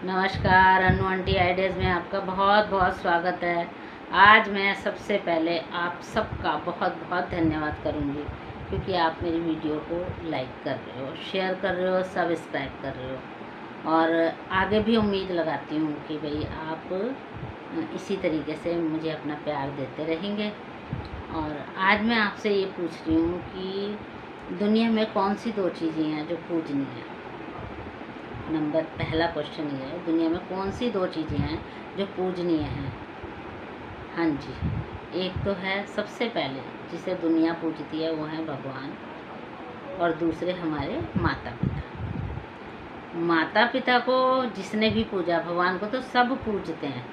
नमस्कार, अनु aunty ideas में आपका बहुत बहुत स्वागत है। आज मैं सबसे पहले आप सबका बहुत बहुत धन्यवाद करूंगी क्योंकि आप मेरी वीडियो को लाइक कर रहे हो, शेयर कर रहे हो, सब्सक्राइब कर रहे हो और आगे भी उम्मीद लगाती हूँ कि भाई आप इसी तरीके से मुझे अपना प्यार देते रहेंगे। और आज मैं आपसे ये पूछ रही हूँ कि दुनिया में कौन सी दो चीज़ें हैं जो पूजनीय हैं। पहला क्वेश्चन ये है, दुनिया में कौन सी दो चीज़ें हैं जो पूजनीय हैं। हाँ जी, एक तो है सबसे पहले जिसे दुनिया पूजती है वो है भगवान, और दूसरे हमारे माता पिता। माता पिता को जिसने भी पूजा, भगवान को तो सब पूजते हैं,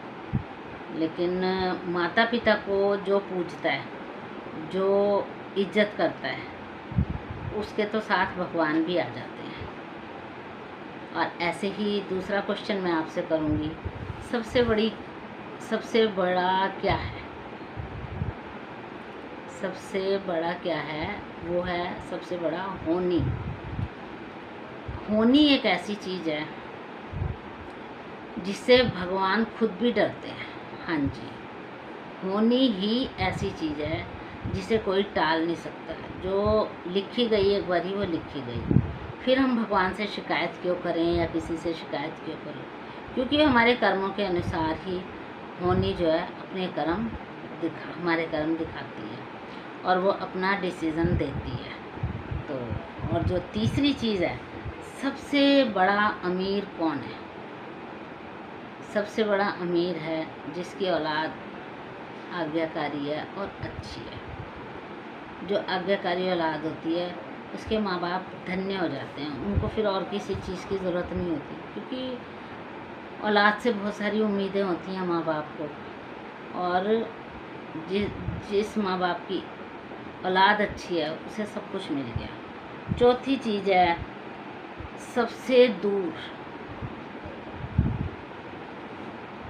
लेकिन माता पिता को जो पूजता है, जो इज्जत करता है, उसके तो साथ भगवान भी आ जाते हैं। और ऐसे ही दूसरा क्वेश्चन मैं आपसे करूँगी, सबसे बड़ा क्या है। सबसे बड़ा क्या है, वो है सबसे बड़ा होनी। होनी एक ऐसी चीज़ है जिससे भगवान खुद भी डरते हैं। हाँ जी, होनी ही ऐसी चीज़ है जिसे कोई टाल नहीं सकता। जो लिखी गई एक बारी वो लिखी गई, फिर हम भगवान से शिकायत क्यों करें या किसी से शिकायत क्यों करें, क्योंकि हमारे कर्मों के अनुसार ही होनी जो है अपने हमारे कर्म दिखाती है और वो अपना डिसीज़न देती है। तो और जो तीसरी चीज़ है, सबसे बड़ा अमीर कौन है। सबसे बड़ा अमीर है जिसकी औलाद आज्ञाकारी है और अच्छी है। जो आज्ञाकारी औलाद होती है उसके माँ बाप धन्य हो जाते हैं, उनको फिर और किसी चीज़ की ज़रूरत नहीं होती, क्योंकि औलाद से बहुत सारी उम्मीदें होती हैं माँ बाप को। और जिस माँ बाप की औलाद अच्छी है उसे सब कुछ मिल गया। चौथी चीज़ है, सबसे दूर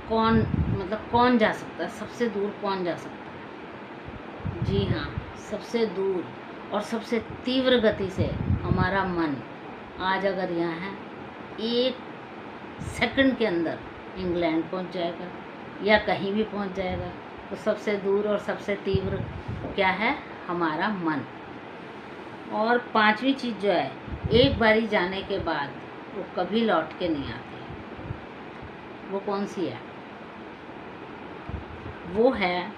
कौन जा सकता है। सबसे दूर कौन जा सकता है? जी हाँ, सबसे दूर और सबसे तीव्र गति से हमारा मन आज अगर यहाँ है, 1 सेकंड के अंदर इंग्लैंड पहुँच जाएगा या कहीं भी पहुँच जाएगा। तो सबसे दूर और सबसे तीव्र क्या है? हमारा मन। और पांचवी चीज़ जो है, एक बारी जाने के बाद वो कभी लौट के नहीं आती। वो कौन सी है? वो है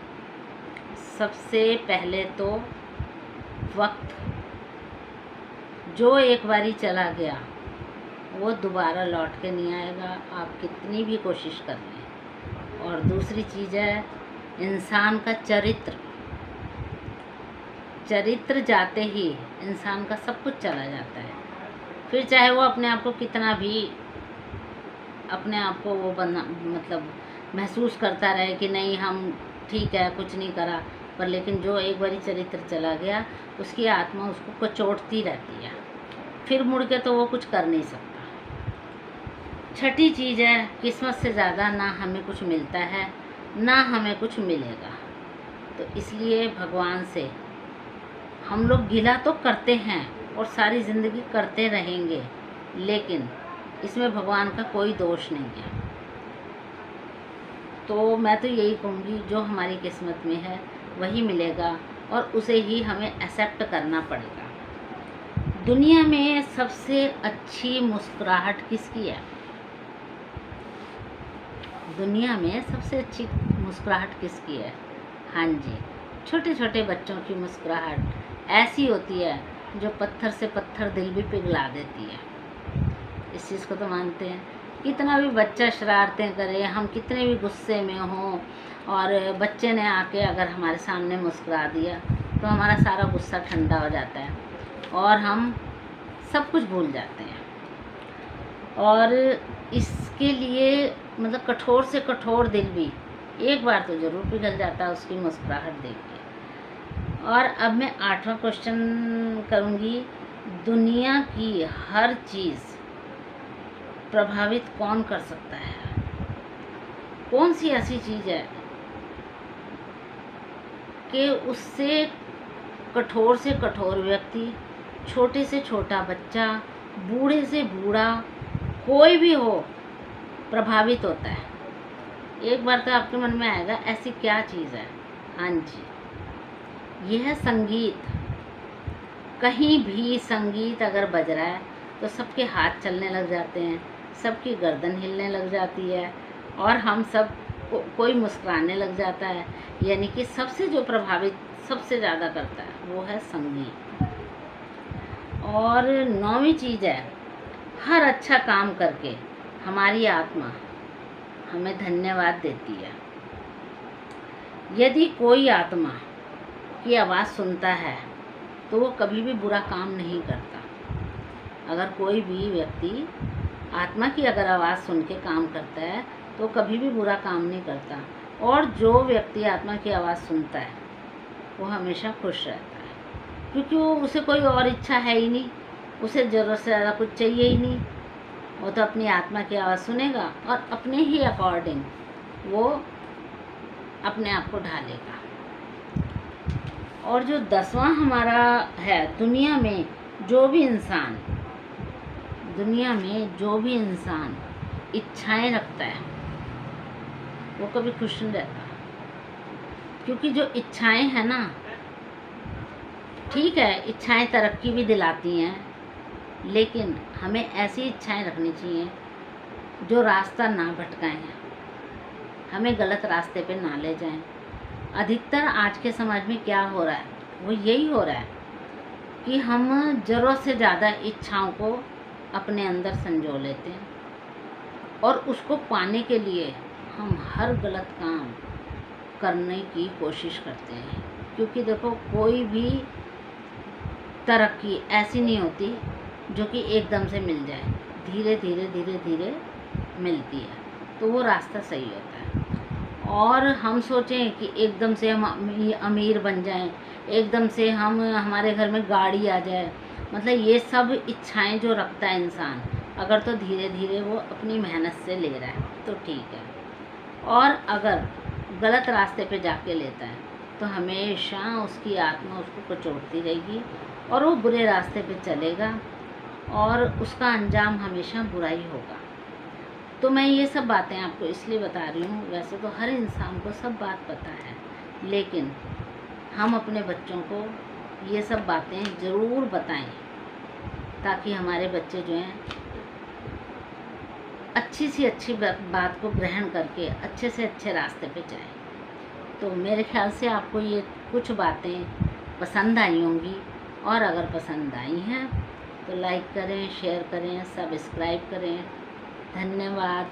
सबसे पहले तो वक्त। जो एक बारी चला गया वो दोबारा लौट के नहीं आएगा, आप कितनी भी कोशिश कर लें। और दूसरी चीज़ है इंसान का चरित्र। चरित्र जाते ही इंसान का सब कुछ चला जाता है। फिर चाहे वो अपने आप को कितना भी वो महसूस करता रहे कि नहीं हम ठीक है, कुछ नहीं करा, पर लेकिन जो एक बारी चरित्र चला गया उसकी आत्मा उसको कचोटती रहती है, फिर मुड़ के तो वो कुछ कर नहीं सकता। छठी चीज़ है, किस्मत से ज़्यादा ना हमें कुछ मिलता है ना हमें कुछ मिलेगा। तो इसलिए भगवान से हम लोग गिला तो करते हैं और सारी ज़िंदगी करते रहेंगे, लेकिन इसमें भगवान का कोई दोष नहीं है। तो मैं तो यही कहूँगी, जो हमारी किस्मत में है वही मिलेगा और उसे ही हमें एक्सेप्ट करना पड़ेगा। दुनिया में सबसे अच्छी मुस्कुराहट किसकी है? दुनिया में सबसे अच्छी मुस्कुराहट किसकी है? हाँ जी, छोटे छोटे बच्चों की मुस्कुराहट ऐसी होती है जो पत्थर से पत्थर दिल भी पिघला देती है। इस चीज़ को तो मानते हैं। कितना भी बच्चा शरारतें करे, हम कितने भी गुस्से में हों, और बच्चे ने आके अगर हमारे सामने मुस्कुरा दिया तो हमारा सारा गुस्सा ठंडा हो जाता है और हम सब कुछ भूल जाते हैं। और इसके लिए कठोर से कठोर दिल भी एक बार तो ज़रूर पिघल जाता है उसकी मुस्कुराहट देख के। और अब मैं 8वां क्वेश्चन करूँगी, दुनिया की हर चीज़ प्रभावित कौन कर सकता है? कौन सी ऐसी चीज़ है कि उससे कठोर से कठोर व्यक्ति, छोटे से छोटा बच्चा, बूढ़े से बूढ़ा, कोई भी हो प्रभावित होता है। एक बार तो आपके मन में आएगा ऐसी क्या चीज़ है। हाँ जी, यह संगीत, कहीं भी संगीत अगर बज रहा है तो सबके हाथ चलने लग जाते हैं, सबकी गर्दन हिलने लग जाती है और हम सब कोई मुस्कुराने लग जाता है। यानी कि सबसे जो प्रभावित सबसे ज़्यादा करता है वो है संगीत। और 9वीं चीज़ है, हर अच्छा काम करके हमारी आत्मा हमें धन्यवाद देती है। यदि कोई आत्मा की आवाज़ सुनता है तो वो कभी भी बुरा काम नहीं करता। अगर कोई भी व्यक्ति आत्मा की अगर आवाज़ सुन के काम करता है तो कभी भी बुरा काम नहीं करता। और जो व्यक्ति आत्मा की आवाज़ सुनता है वो हमेशा खुश रहता है, क्योंकि वो उसे कोई और इच्छा है ही नहीं, उसे ज़रूरत से ज़्यादा कुछ चाहिए ही नहीं। वो तो अपनी आत्मा की आवाज़ सुनेगा और अपने ही अकॉर्डिंग वो अपने आप को ढालेगा। और जो 10वां हमारा है, दुनिया में जो भी इंसान इच्छाएं रखता है वो कभी खुश नहीं रहता। क्योंकि जो इच्छाएं हैं ना, ठीक है इच्छाएं तरक्की भी दिलाती हैं, लेकिन हमें ऐसी इच्छाएं रखनी चाहिए जो रास्ता ना भटकाएं, हमें गलत रास्ते पे ना ले जाएं। अधिकतर आज के समाज में क्या हो रहा है, वो यही हो रहा है कि हम ज़रूरत से ज़्यादा इच्छाओं को अपने अंदर संजो लेते हैं और उसको पाने के लिए हम हर गलत काम करने की कोशिश करते हैं। क्योंकि देखो, कोई भी तरक्की ऐसी नहीं होती जो कि एकदम से मिल जाए, धीरे धीरे मिलती है, तो वो रास्ता सही होता है। और हम सोचें कि एकदम से हम अमीर बन जाएं, एकदम से हमारे घर में गाड़ी आ जाए, मतलब ये सब इच्छाएं जो रखता है इंसान, अगर तो धीरे धीरे वो अपनी मेहनत से ले रहा है तो ठीक है। और अगर गलत रास्ते पे जाके लेता है तो हमेशा उसकी आत्मा उसको कचोटती रहेगी और वो बुरे रास्ते पे चलेगा और उसका अंजाम हमेशा बुरा ही होगा। तो मैं ये सब बातें आपको इसलिए बता रही हूँ, वैसे तो हर इंसान को सब बात पता है, लेकिन हम अपने बच्चों को ये सब बातें ज़रूर बताएं ताकि हमारे बच्चे जो हैं अच्छी सी अच्छी बात को ग्रहण करके अच्छे से अच्छे रास्ते पे जाएं। तो मेरे ख्याल से आपको ये कुछ बातें पसंद आई होंगी, और अगर पसंद आई हैं तो लाइक करें, शेयर करें, सब्सक्राइब करें। धन्यवाद।